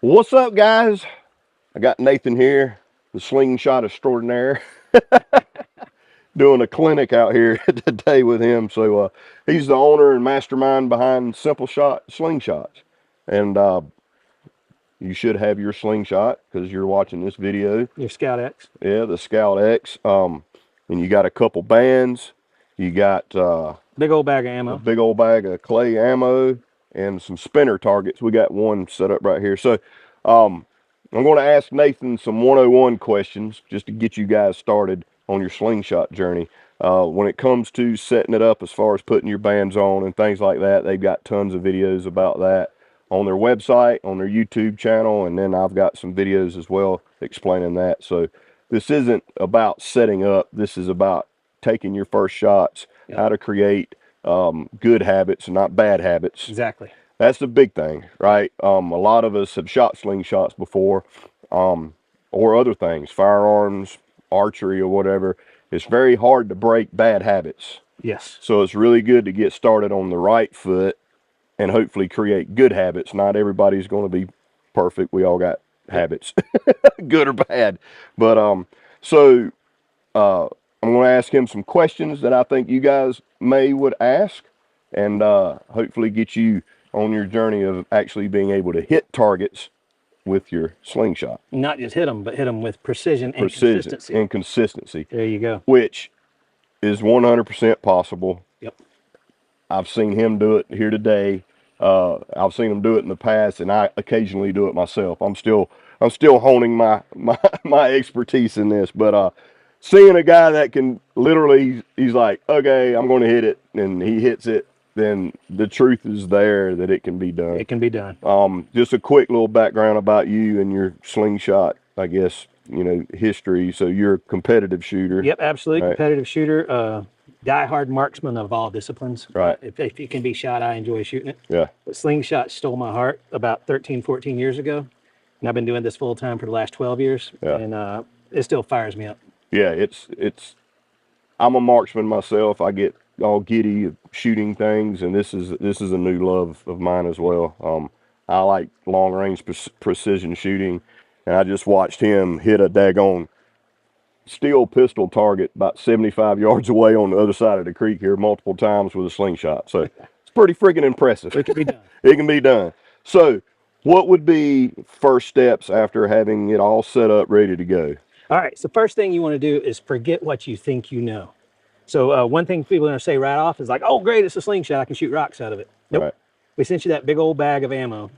What's up, guys? I got Nathan here, the slingshot extraordinaire, doing a clinic out here today with him. So he's the owner and mastermind behind Simple Shot Slingshots. And you should have your slingshot because you're watching this video. Your Scout X. Yeah, the Scout X. And you got a couple bands. You got Big old bag of a ammo. big old bag of clay ammo and some spinner targets. We got one set up right here. So I'm going to ask Nathan some 101 questions just to get you guys started on your slingshot journey. When it comes to setting it up as far as putting your bands on and things like that, they've got tons of videos about that on their website, on their YouTube channel, and then I've got some videos as well explaining that. So this isn't about setting up. This is about taking your first shots, how to create good habits and not bad habits. Exactly. That's the big thing, right? A lot of us have shot slingshots before, or other things, firearms, archery, or whatever. It's very hard to break bad habits. Yes. So it's really good to get started on the right foot and hopefully create good habits. Not everybody's going to be perfect. We all got habits, good or bad. But I'm going to ask him some questions that I think you guys would ask, and hopefully get you on your journey of actually being able to hit targets with your slingshot. Not just hit them, but hit them with precision and consistency. And consistency. There you go. Which is 100% possible. Yep. I've seen him do it here today. I've seen him do it in the past, and I occasionally do it myself. I'm still honing my expertise in this, but seeing a guy that can literally, he's like, okay, I'm going to hit it, and he hits it, then the truth is there that it can be done. It can be done. Just a quick little background about you and your slingshot, I guess, history. So you're a competitive shooter. Yep, absolutely. Right. Competitive shooter. Die-hard marksman of all disciplines. Right. If you can be shot, I enjoy shooting it. Yeah. But slingshot stole my heart about 13, 14 years ago. And I've been doing this full time for the last 12 years. Yeah. And it still fires me up. Yeah, I'm a marksman myself. I get all giddy of shooting things, and this is a new love of mine as well. I like long range precision shooting, and I just watched him hit a daggone steel pistol target about 75 yards away on the other side of the creek here multiple times with a slingshot. So it's pretty freaking impressive. It can be done. It can be done. So what would be first steps after having it all set up, ready to go? All right, so first thing you want to do is forget what you think you know. So one thing people are going to say right off is like, oh, great, it's a slingshot. I can shoot rocks out of it. Nope. Right. We sent you that big old bag of ammo,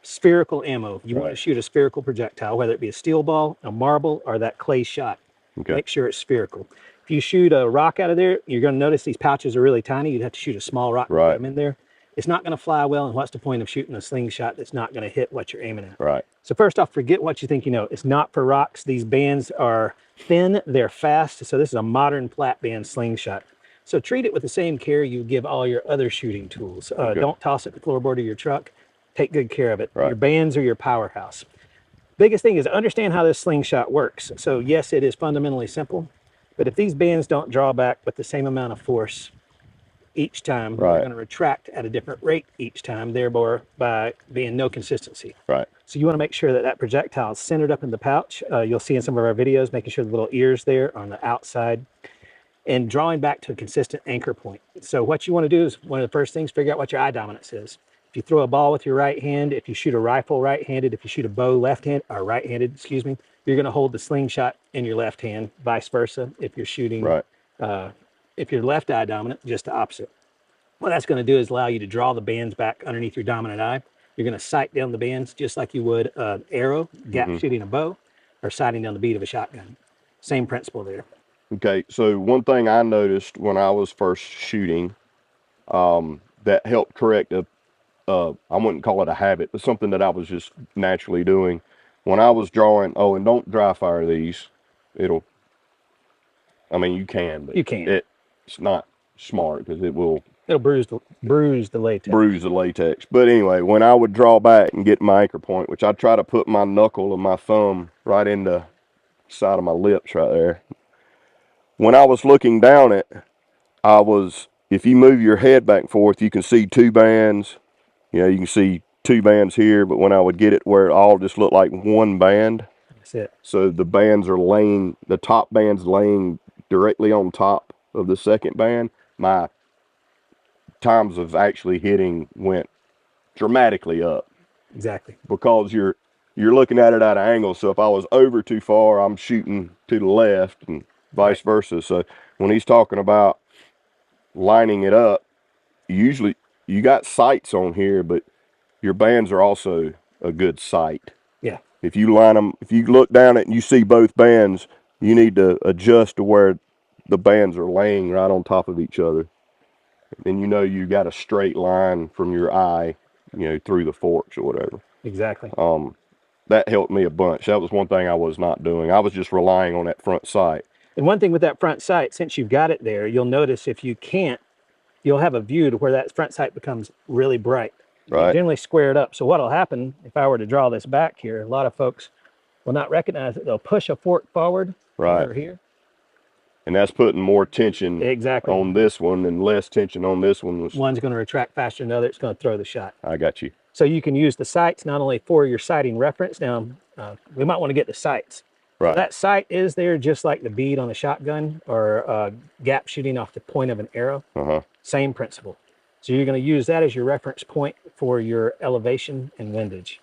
spherical ammo. You want to Right. shoot a spherical projectile, whether it be a steel ball, a marble, or that clay shot. Okay. Make sure it's spherical. If you shoot a rock out of there, you're going to notice these pouches are really tiny. You'd have to shoot a small rock to Right. put them in there. It's not going to fly well, and what's the point of shooting a slingshot that's not going to hit what you're aiming at? Right. So first off, forget what you think you know. It's not for rocks. These bands are thin, they're fast. So this is a modern flat band slingshot. So treat it with the same care you give all your other shooting tools. Okay. Don't toss it in the floorboard of your truck. Take good care of it. Right. Your bands are your powerhouse. Biggest thing is understand how this slingshot works. So yes, it is fundamentally simple, but if these bands don't draw back with the same amount of force each time, Right. they're going to retract at a different rate each time, thereby by being no consistency. Right. So you want to make sure that that projectile is centered up in the pouch. You'll see in some of our videos, making sure the little ears there on the outside and drawing back to a consistent anchor point. So what you want to do is one of the first things, figure out what your eye dominance is. If you throw a ball with your right hand, if you shoot a rifle right-handed, if you shoot a bow left-handed, or right-handed, excuse me, you're going to hold the slingshot in your left hand, vice versa. If you're shooting, Right. if you're left eye dominant, just the opposite. What that's going to do is allow you to draw the bands back underneath your dominant eye. You're going to sight down the bands just like you would an arrow, gap shooting a bow, or sighting down the bead of a shotgun. Same principle there. Okay, so one thing I noticed when I was first shooting that helped correct I wouldn't call it a habit, but something that I was just naturally doing. When I was drawing, and don't dry fire these. You can, but You can. It's not smart because it will It'll bruise the latex. bruise the latex. But anyway, when I would draw back and get my anchor point, which I try to put my knuckle and my thumb right in the side of my lips right there. When I was looking down it, if you move your head back and forth, you can see two bands. You can see 2 bands here, but when I would get it where it all just looked like one band, That's it. so the bands are laying, the top band's laying directly on top of the second band, my times of actually hitting went dramatically up Exactly. because you're looking at it at an angle. So if I was over too far, I'm shooting to the left and vice versa. So when he's talking about lining it up, usually you got sights on here, but your bands are also a good sight. Yeah. If you line them, if you look down it and you see both bands, you need to adjust to where the bands are laying right on top of each other. Then you know you got a straight line from your eye, through the forks or whatever. Exactly. That helped me a bunch. That was one thing I was not doing. I was just relying on that front sight. And one thing with that front sight, since you've got it there, you'll notice if you can't, you'll have a view to where that front sight becomes really bright. Right. It's generally squared up. So what'll happen if I were to draw this back here, a lot of folks will not recognize it. They'll push a fork forward over here. And that's putting more tension on this one and less tension on this one. One's going to retract faster than the other. It's going to throw the shot. I got you. So you can use the sights not only for your sighting reference. Now, we might want to get the sights. Right. So that sight is there just like the bead on a shotgun or gap shooting off the point of an arrow. Same principle. So you're going to use that as your reference point for your elevation and windage.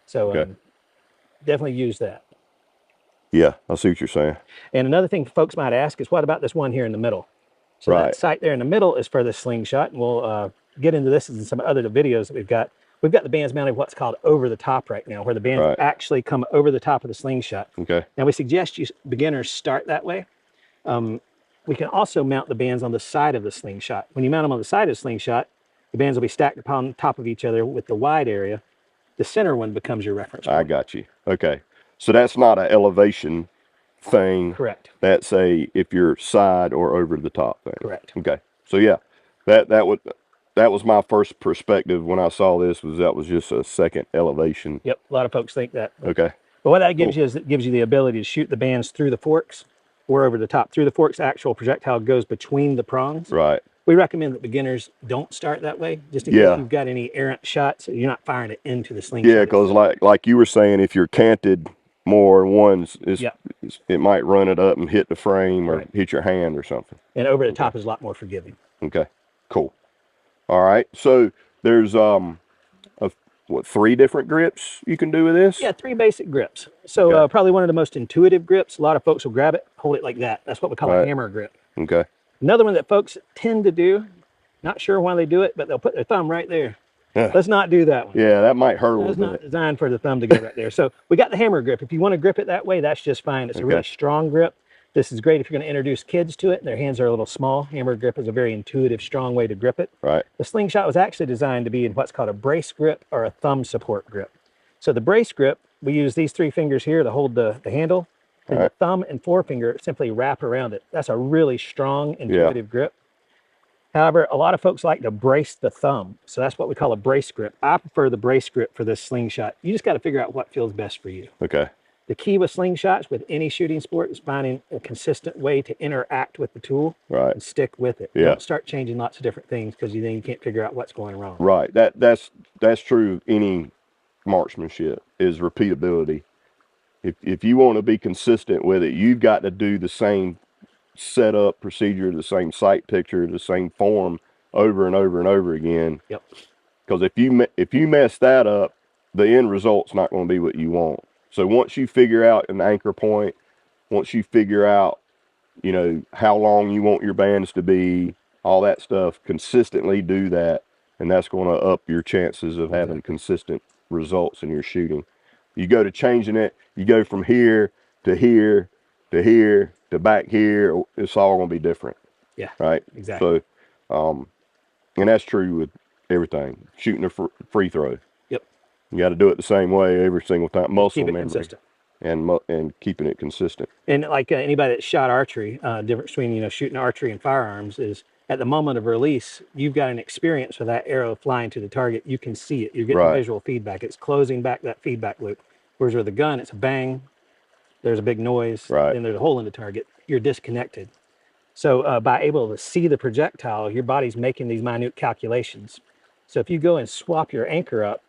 So definitely use that. Yeah, I see what you're saying. And another thing folks might ask is, what about this one here in the middle? So that sight there in the middle is for the slingshot. And we'll get into this in some other videos that we've got. We've got the bands mounted what's called over the top right now, where the bands actually come over the top of the slingshot. Okay. Now we suggest you beginners start that way. We can also mount the bands on the side of the slingshot. When you mount them on the side of the slingshot, the bands will be stacked upon top of each other with the wide area. The center one becomes your reference point. I got you. Okay. So that's not an elevation thing. Correct. That's if you're side or over the top thing. Correct. Okay. So yeah, that was my first perspective when I saw this, that was just a second elevation. Yep. A lot of folks think that. Okay. But what that gives you is it gives you the ability to shoot the bands through the forks or over the top. Through the forks, the actual projectile goes between the prongs. Right. We recommend that beginners don't start that way, just in case you've got any errant shots, so you're not firing it into the slingshot. Yeah, because like you were saying, if you're canted more ones, it might run it up and hit the frame or hit your hand or something. And over the top is a lot more forgiving. Okay, cool. All right, so there's 3 different grips you can do with this? Yeah, 3 basic grips. So probably one of the most intuitive grips. A lot of folks will grab it, hold it like that. That's what we call a hammer grip. Okay. Another one that folks tend to do, not sure why they do it, but they'll put their thumb right there. Let's not do that one. Yeah, that might hurt a little bit. It's not designed for the thumb to go right there. So we got the hammer grip. If you want to grip it that way, that's just fine. It's a really strong grip. This is great if you're going to introduce kids to it and their hands are a little small. Hammer grip is a very intuitive, strong way to grip it. Right. The slingshot was actually designed to be in what's called a brace grip or a thumb support grip. So the brace grip, we use these 3 fingers here to hold the handle, and the thumb and forefinger simply wrap around it. That's a really strong, intuitive grip. However, a lot of folks like to brace the thumb. So that's what we call a brace grip. I prefer the brace grip for this slingshot. You just got to figure out what feels best for you. Okay. The key with slingshots, with any shooting sport, is finding a consistent way to interact with the tool and stick with it. Don't start changing lots of different things because then you can't figure out what's going wrong. Right. That's true. Any marksmanship is repeatability. If you want to be consistent with it, you've got to do the same setup procedure, the same sight picture, the same form over and over and over again. Yep. Because if you mess that up, the end result's not going to be what you want. So once you figure out an anchor point, once you figure out, how long you want your bands to be, all that stuff, consistently do that, and that's going to up your chances of having consistent results in your shooting. You go to changing it, you go from here to here to here to back here, it's all going to be different. Yeah. Right? Exactly. So, and that's true with everything. Shooting a free throw. Yep. You got to do it the same way every single time. Muscle memory. Consistent. And keeping it consistent. And like anybody that shot archery, difference between shooting archery and firearms is at the moment of release, you've got an experience with that arrow flying to the target. You can see it. You're getting visual feedback. It's closing back that feedback loop. Whereas with a gun, it's a bang. There's a big noise. Then there's a hole in the target. You're disconnected. So by able to see the projectile, your body's making these minute calculations. So if you go and swap your anchor up,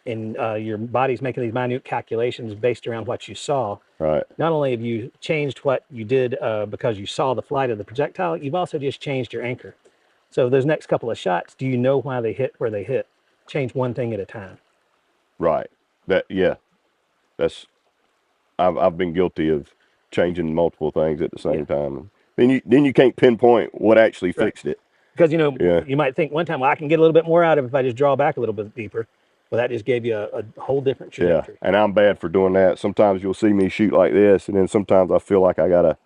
and your body's making these minute calculations based around what you saw, Right. not only have you changed what you did because you saw the flight of the projectile, you've also just changed your anchor. So those next couple of shots, do you know why they hit where they hit? Change one thing at a time. Right. Yeah. That's I've been guilty of changing multiple things at the same time. Then you can't pinpoint what actually Right. fixed it. Because, you know, Yeah. you might think one time, well, I can get a little bit more out of it if I just draw back a little bit deeper. Well, that just gave you a whole different Yeah. trajectory. And I'm bad for doing that. Sometimes you'll see me shoot like this, and then sometimes I feel like I gotta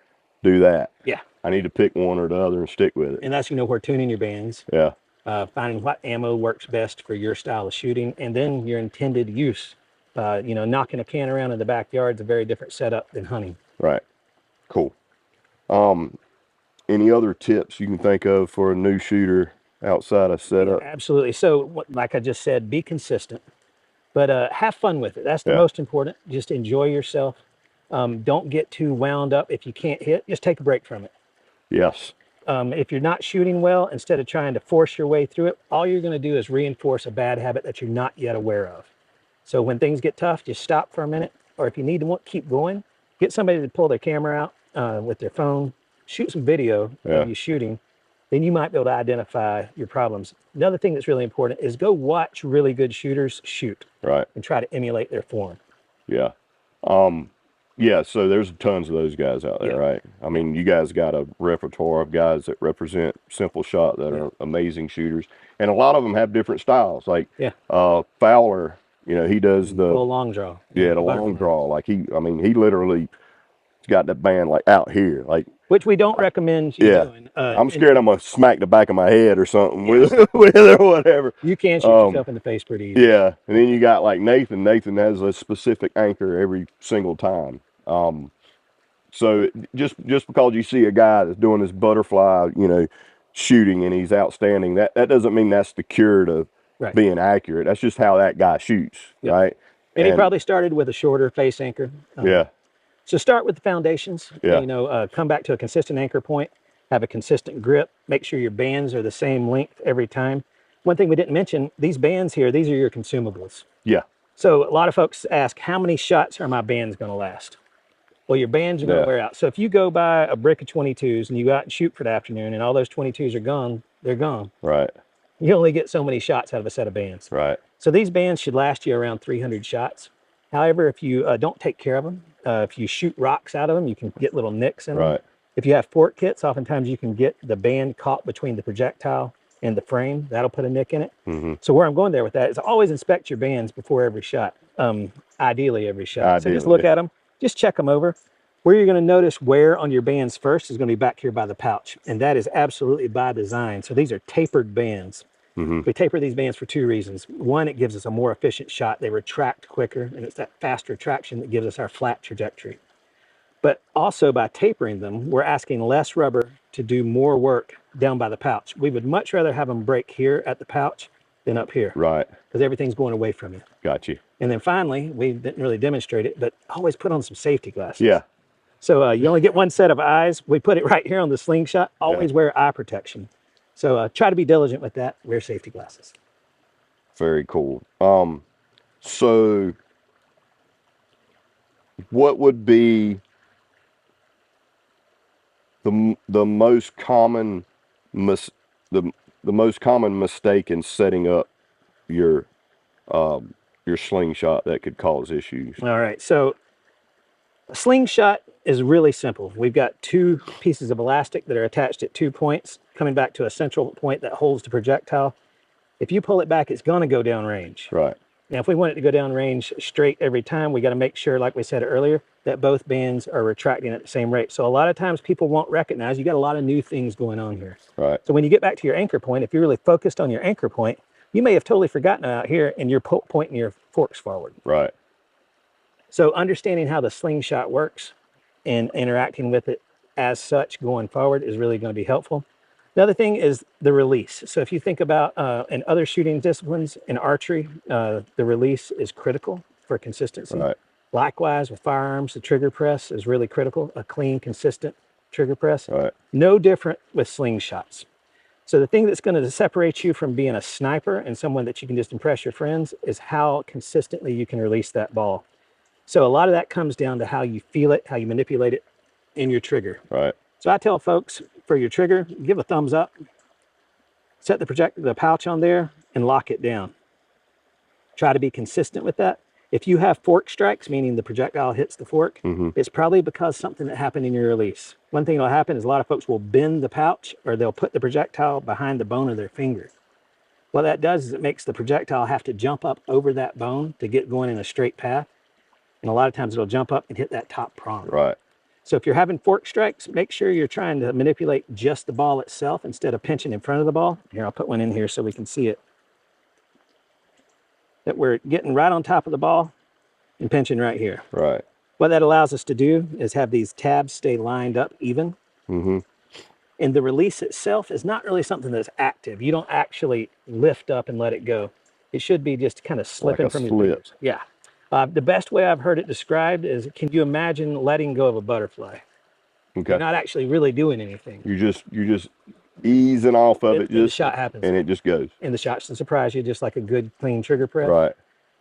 do that. Yeah. I need to pick one or the other and stick with it. And that's, you know, where tuning your bands, Yeah. finding what ammo works best for your style of shooting, and then your intended use. You know, knocking a can around in the backyard is a very different setup than hunting. Right. Cool. Any other tips you can think of for a new shooter outside of setup? Yeah, absolutely. So, like I just said, be consistent, but have fun with it. That's the Yeah. most important. Just enjoy yourself. Don't get too wound up. If you can't hit, just take a break from it. Yes. If you're not shooting well, instead of trying to force your way through it, all you're going to do is reinforce a bad habit that you're not yet aware of. So when things get tough, just stop for a minute. Or if you need to keep going, get somebody to pull their camera out with their phone, shoot some video of you shooting. Then you might be able to identify your problems. Another thing that's really important is go watch really good shooters shoot. Right. And try to emulate their form. Yeah. Yeah, so there's tons of those guys out there, right? I mean, you guys got a repertoire of guys that represent Simple Shot that are amazing shooters. And a lot of them have different styles. Like Fowler, you know, he does the long draw. Yeah, the long draw. Like he literally got that band like out here. Like which we don't recommend you doing. I'm scared I'm gonna smack the back of my head or something with it or whatever. You can shoot yourself in the face pretty easy. Yeah, and then you got like Nathan. Nathan has a specific anchor every single time. So just because you see a guy that's doing this butterfly, you know, shooting and he's outstanding, that doesn't mean that's the cure to being accurate. That's just how that guy shoots, right? And he probably started with a shorter face anchor. So start with the foundations. You know, come back to a consistent anchor point, have a consistent grip, make sure your bands are the same length every time. One thing we didn't mention, these bands here, these are your consumables. Yeah. So a lot of folks ask, how many shots are my bands going to last? Well, your bands are going to wear out. So if you go buy a brick of 22s and you go out and shoot for the afternoon and all those 22s are gone, they're gone. Right. You only get so many shots out of a set of bands. Right. So these bands should last you around 300 shots. However, if you don't take care of them, if you shoot rocks out of them, you can get little nicks in them. If you have fork kits, oftentimes you can get the band caught between the projectile and the frame. That'll put a nick in it. So where I'm going there with that is always inspect your bands before every shot, ideally every shot. So just look at them, just check them over. Where you're going to notice wear on your bands first is going to be back here by the pouch, and that is absolutely by design. So these are tapered bands. We taper these bands for two reasons. One, it gives us a more efficient shot. They retract quicker, and it's that fast retraction that gives us our flat trajectory. But also by tapering them, we're asking less rubber to do more work down by the pouch. We would much rather have them break here at the pouch than up here. Right. Because everything's going away from you. Got you. And then finally, we didn't really demonstrate it, but always put on some safety glasses. Yeah. So you only get one set of eyes. We put it right here on the slingshot. Always wear eye protection. So try to be diligent with that. Wear safety glasses. Very cool. So what would be the most common the most common mistake in setting up your slingshot that could cause issues? All right. So a slingshot is really simple. We've got two pieces of elastic that are attached at 2 points, coming back to a central point that holds the projectile. If you pull it back, it's going to go down range. Right. Now, if we want it to go down range straight every time, we got to make sure, like we said earlier, that both bands are retracting at the same rate. So a lot of times people won't recognize you got a lot of new things going on here. Right. So when you get back to your anchor point, if you're really focused on your anchor point, you may have totally forgotten out here and you're pointing your forks forward. Right. So understanding how the slingshot works and interacting with it as such going forward is really going to be helpful. Another thing is the release. So if you think about in other shooting disciplines, in archery, the release is critical for consistency. Right. Likewise, with firearms, the trigger press is really critical, a clean, consistent trigger press. Right. No different with slingshots. So the thing that's going to separate you from being a sniper and someone that you can just impress your friends is how consistently you can release that ball. So a lot of that comes down to how you feel it, how you manipulate it in your trigger. Right. So I tell folks, for your trigger, give a thumbs up, set the pouch on there, and lock it down. Try to be consistent with that. If you have fork strikes, meaning the projectile hits the fork, it's probably because something that happened in your release. One thing that'll happen is a lot of folks will bend the pouch, or they'll put the projectile behind the bone of their finger. What that does is it makes the projectile have to jump up over that bone to get going in a straight path. And a lot of times it'll jump up and hit that top prong. Right. So if you're having fork strikes, make sure you're trying to manipulate just the ball itself instead of pinching in front of the ball. Here, I'll put one in here so we can see it. That we're getting right on top of the ball and pinching right here. Right. What that allows us to do is have these tabs stay lined up even. And the release itself is not really something that's active. You don't actually lift up and let it go. It should be just kind of slipping from your fingers. Yeah. The best way I've heard it described is, can you imagine letting go of a butterfly? Okay. You're not actually really doing anything. You're just easing off of it, And the shot happens. and it just goes. And the shot should surprise you, just like a good clean trigger press. Right.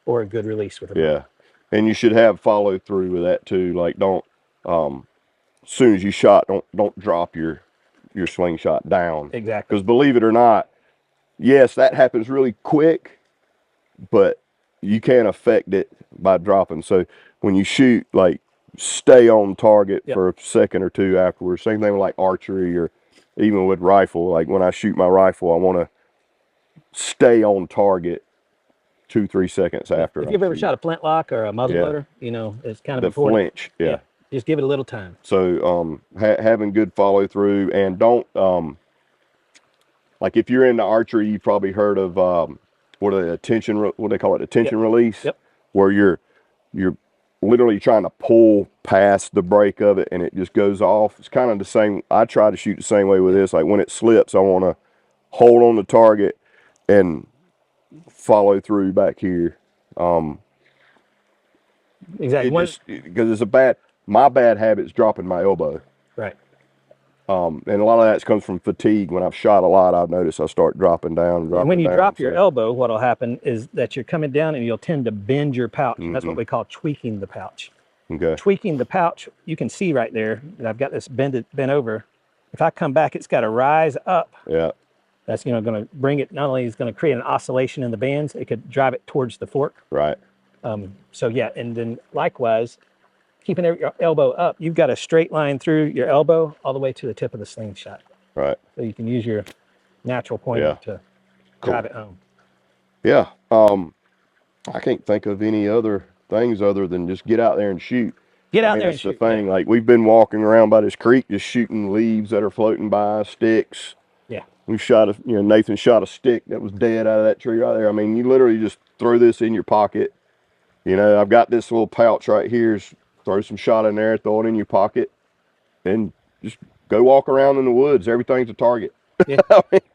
Or a good release with a Yeah. And you should have follow through with that too. Like, don't as soon as you shot, don't drop your slingshot down. Exactly. Because believe it or not, yes, that happens really quick, but you can't affect it by dropping. So when you shoot, like, stay on target for a second or two afterwards. Same thing with like archery or even with rifle. Like when I shoot my rifle, I want to stay on target 2-3 seconds after. If you've ever shot a flintlock or a muzzleloader, you know, it's kind of the important. flinch. Yeah. Just give it a little time. So having good follow through, and don't like if you're into archery, you've probably heard of what they call it, attention release, where you're literally trying to pull past the break of it and it just goes off. It's kind of the same. I try to shoot the same way with this. Like when it slips, I want to hold on the target and follow through back here. Exactly. Because it's my bad habit is dropping my elbow. Right. And a lot of that comes from fatigue. When I've shot a lot, I've noticed I start dropping down. And when you drop your elbow, what will happen is that you're coming down and you'll tend to bend your pouch. That's what we call tweaking the pouch. Okay. Tweaking the pouch, you can see right there that I've got this bent over. If I come back, it's got to rise up. Yeah. That's going to bring it. Not only is going to create an oscillation in the bands, it could drive it towards the fork. Right. So yeah, and then likewise, keeping your elbow up, you've got a straight line through your elbow all the way to the tip of the slingshot. Right. So you can use your natural pointer to drive it home. Yeah. I can't think of any other things other than just get out there and shoot. Get out there and shoot. That's the thing. Like we've been walking around by this creek, just shooting leaves that are floating by, sticks. Yeah. We shot Nathan shot a stick that was dead out of that tree right there. I mean, you literally just throw this in your pocket. I've got this little pouch right here. Throw some shot in there, throw it in your pocket, and just go walk around in the woods. Everything's a target. Yeah.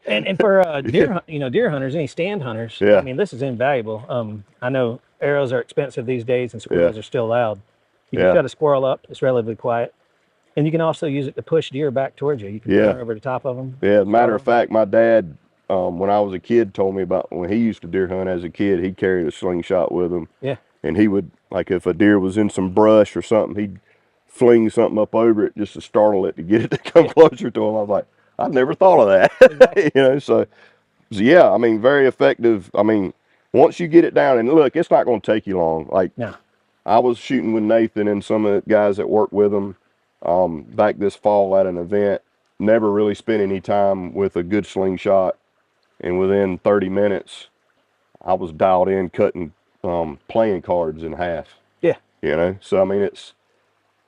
and for deer hunters, any stand hunters, I mean, this is invaluable. I know arrows are expensive these days, and squirrels are still loud. You can shut a squirrel up; it's relatively quiet, and you can also use it to push deer back towards you. You can run over the top of them. Yeah. As a matter of fact, my dad, when I was a kid, told me about when he used to deer hunt as a kid. He carried a slingshot with him. Yeah. And he would, like, if a deer was in some brush or something, he'd fling something up over it just to startle it to get it to come closer to him. I was like, I never thought of that. Exactly. So yeah, I mean, very effective. I mean, once you get it down, and look, it's not going to take you long. Like, I was shooting with Nathan and some of the guys that work with him back this fall at an event. Never really spent any time with a good slingshot, and within 30 minutes, I was dialed in cutting playing cards in half. Yeah. So I mean, it's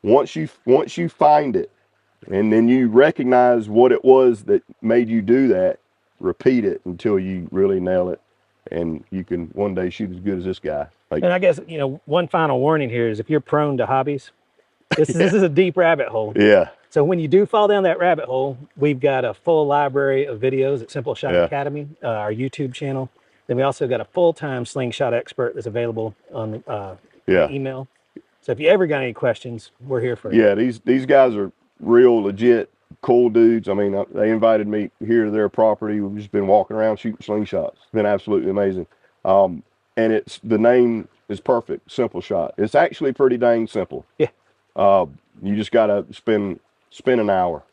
once you find it and then you recognize what it was that made you do that, repeat it until you really nail it, and you can one day shoot as good as this guy. Like, and I guess one final warning here is if you're prone to hobbies, this is a deep rabbit hole. Yeah. So when you do fall down that rabbit hole, we've got a full library of videos at Simple Shot Academy, our YouTube channel. Then we also got a full-time slingshot expert that's available on email. So if you ever got any questions, we're here for you. Yeah, these guys are real legit cool dudes. I mean, they invited me here to their property. We've just been walking around shooting slingshots. It's been absolutely amazing. And the name is perfect, Simple Shot. It's actually pretty dang simple. Yeah. You just gotta spend an hour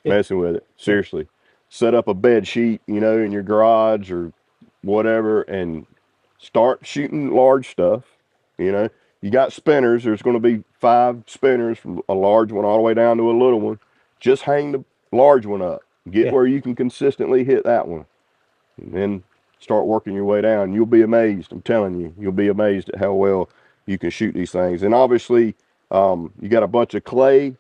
Yeah. messing with it. Seriously, set up a bed sheet, you know, in your garage or whatever, and start shooting large stuff. You know, you got spinners. There's going to be 5 spinners from a large one all the way down to a little one. Just hang the large one up. Get Yeah. where you can consistently hit that one, and then start working your way down. You'll be amazed. I'm telling you, you'll be amazed at how well you can shoot these things. And obviously, you got a bunch of clay.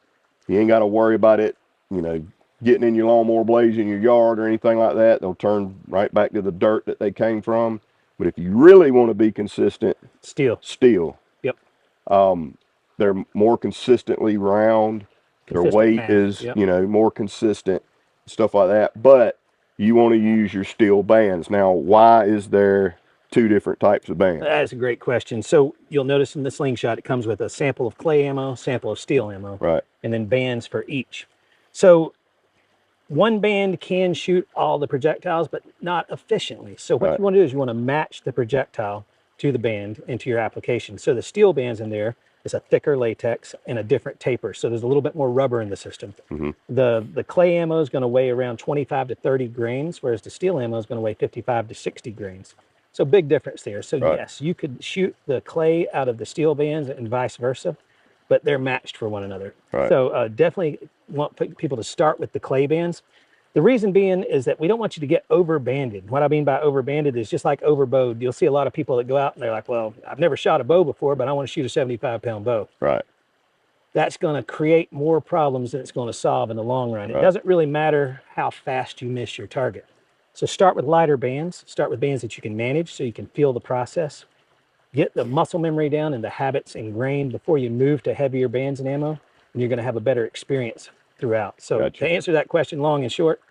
You ain't got to worry about it, you know, getting in your lawnmower blades in your yard or anything like that. They'll turn right back to the dirt that they came from. But if you really want to be consistent, steel. Yep. They're more consistently round. Their weight is, yep, you know, more consistent, stuff like that. But you want to use your steel bands. Now, why is there 2 different types of bands? That is a great question. So you'll notice in the slingshot, it comes with a sample of clay ammo, sample of steel ammo, Right. and then bands for each. So one band can shoot all the projectiles, but not efficiently. So what Right. you want to do is you want to match the projectile to the band into your application. So the steel bands in there is a thicker latex and a different taper. So there's a little bit more rubber in the system. Mm-hmm. The clay ammo is going to weigh around 25 to 30 grains, whereas the steel ammo is going to weigh 55 to 60 grains. So big difference there. So Right. yes, you could shoot the clay out of the steel bands and vice versa, but they're matched for one another. Right. So definitely want people to start with the clay bands. The reason being is that we don't want you to get over banded. What I mean by over banded is just like over bowed. You'll see a lot of people that go out and they're like, well, I've never shot a bow before, but I want to shoot a 75-pound bow. Right. That's going to create more problems than it's going to solve in the long run. Right. It doesn't really matter how fast you miss your target. So start with lighter bands. Start with bands that you can manage so you can feel the process. Get the muscle memory down and the habits ingrained before you move to heavier bands and ammo, and you're going to have a better experience throughout. So Gotcha. to answer that question long and short,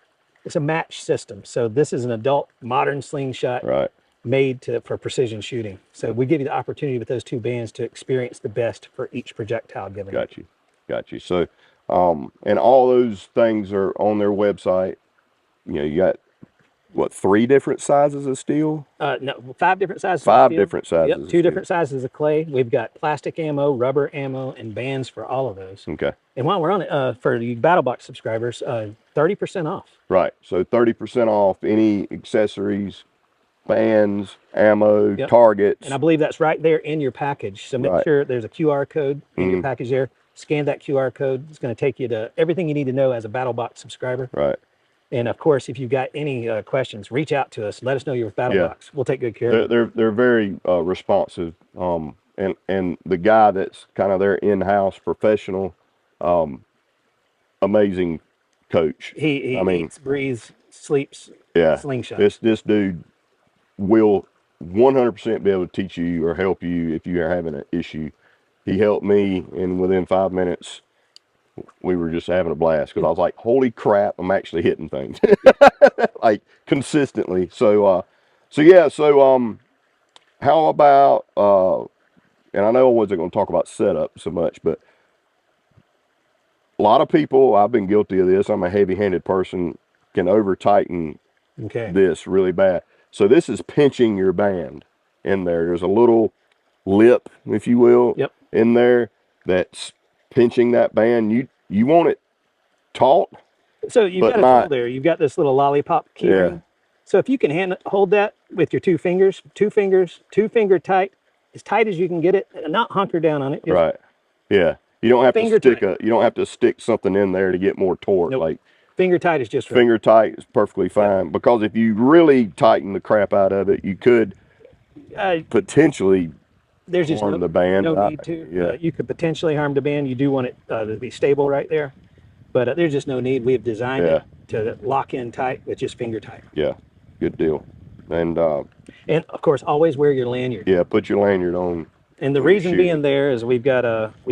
it's a match system. So this is an adult modern slingshot Right. made for precision shooting. So we give you the opportunity with those 2 bands to experience the best for each projectile given. Got you. So, and all those things are on their website. You know, you got what, 3 different sizes of steel? No, 5 different sizes. 5 of steel. different sizes. Yep, of 2 steel. different sizes of clay. We've got plastic ammo, rubber ammo, and bands for all of those. Okay. And while we're on it, for you BattlBox subscribers, 30% off. Right. So 30% off any accessories, bands, ammo, Yep. targets. And I believe that's right there in your package. So make Right. sure there's a QR code in your package there. Scan that QR code. It's going to take you to everything you need to know as a BattlBox subscriber. Right. And of course, if you've got any questions, reach out to us. Let us know you're with BattlBox. We'll take good care of it. They're very responsive. And the guy that's kind of their in-house professional, amazing coach. He I mean, eats, breathes, sleeps, yeah, slingshot. this dude will 100% be able to teach you or help you if you are having an issue. He helped me, and within 5 minutes, we were just having a blast because I was like, holy crap, I'm actually hitting things like consistently. So how about, and I know I wasn't going to talk about setup so much, but a lot of people, I've been guilty of this. I'm a heavy-handed person, can over tighten this really bad. So this is pinching your band in there. There's a little lip, if you will, Yep. in there that's pinching that band. You want it taut. So you've but got a not- tool there. You've got this little lollipop key Yeah. ring. So if you can hold that with your 2 fingers, 2 finger tight, as tight as you can get it, and not hunker down on it. Just Right. Yeah. You don't have to Finger stick tight. you don't have to stick something in there to get more torque. Nope. Like finger tight is just right. finger tight is perfectly fine, because if you really tighten the crap out of it, you could potentially There's just harm the band. no need to. Yeah. You could potentially harm the band. You do want it to be stable right there, but there's just no need. We have designed Yeah. it to lock in tight with just finger tight. Yeah. Good deal. And And of course, always wear your lanyard. yeah, put your lanyard on. And the when you're reason shooting. being there is we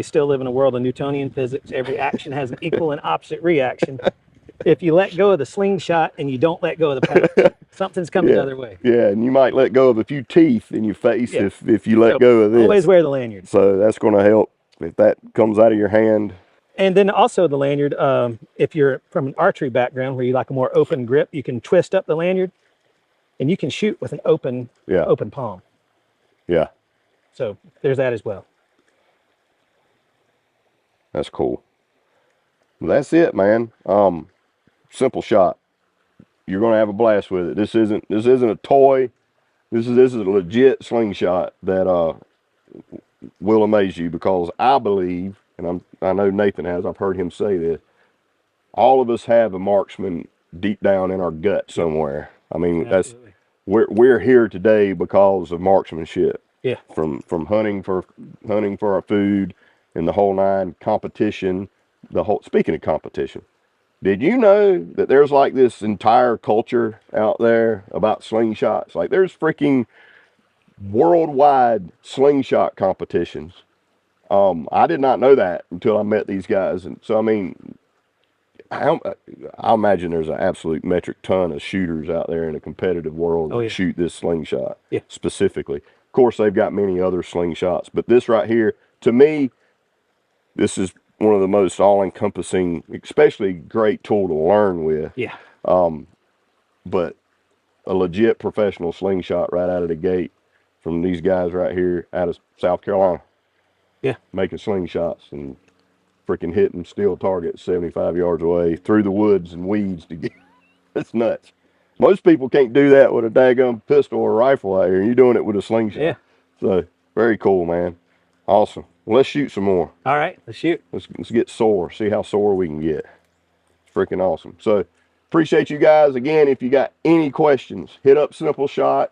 still live in a world of Newtonian physics. Every action has an equal and opposite reaction. If you let go of the slingshot and you don't let go of the paddle, something's coming the other way. Yeah, and you might let go of a few teeth in your face Yeah. if you let So go of this. always wear the lanyard. So that's going to help if that comes out of your hand. And then also the lanyard, if you're from an archery background where you like a more open grip, you can twist up the lanyard and you can shoot with an open Yeah. open palm. Yeah. So there's that as well. That's cool. Well, that's it, man. Simple shot. You're gonna have a blast with it. This isn't a toy. This is a legit slingshot that will amaze you, because I believe, and I know Nathan has, I've heard him say this, all of us have a marksman deep down in our gut somewhere. I mean, Absolutely. we're here today because of marksmanship. Yeah. From hunting for our food and the whole nine, competition, speaking of competition, did you know that there's like this entire culture out there about slingshots? Like there's freaking worldwide slingshot competitions. I did not know that until I met these guys. And so, I mean, I imagine there's an absolute metric ton of shooters out there in a competitive world Oh, that yeah. shoot this slingshot Yeah. specifically. Of course, they've got many other slingshots, but this right here, to me, this is one of the most all-encompassing, especially great tool to learn with. Yeah. But a legit professional slingshot right out of the gate from these guys right here out of South Carolina. Yeah. Making slingshots and freaking hitting steel targets 75 yards away through the woods and weeds to get. It's nuts. Most people can't do that with a daggum pistol or rifle out here. You're doing it with a slingshot. Yeah. So very cool, man. Awesome. Well, let's shoot some more. All right, let's shoot. Let's get sore. See how sore we can get. It's freaking awesome. So appreciate you guys. Again, if you got any questions, hit up Simple Shot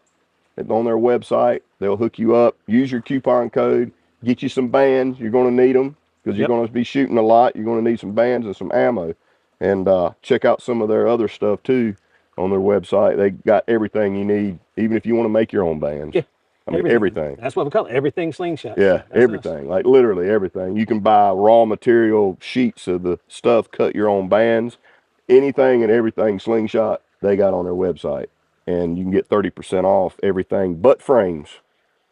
on their website. They'll hook you up. Use your coupon code. Get you some bands. You're going to need them because you're going to be shooting a lot. You're going to need some bands and some ammo. And check out some of their other stuff too on their website. They got everything you need, even if you want to make your own bands. Yeah. I mean, everything. That's what we call it. Everything slingshot. Yeah, That's everything. Like literally everything. You can buy raw material sheets of the stuff, cut your own bands, anything and everything slingshot they got on their website. And you can get 30% off everything but frames.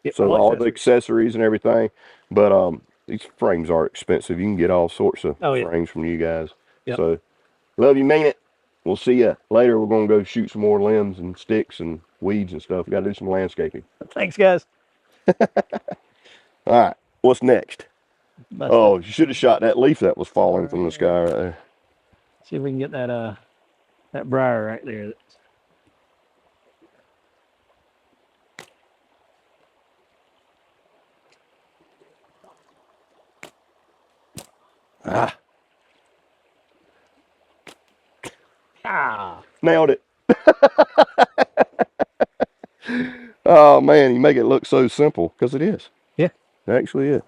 Yeah, So all the accessories and everything. But these frames are expensive. You can get all sorts of frames from you guys. Yep. So love you, mean it. We'll see you later. We're going to go shoot some more limbs and sticks and weeds and stuff. We got to do some landscaping. Thanks, guys. All right. What's next? Oh, you should have shot that leaf that was falling from the sky right there. See if we can get that that briar right there. Nailed it. Oh man, you make it look so simple, because it is. Yeah. It actually is.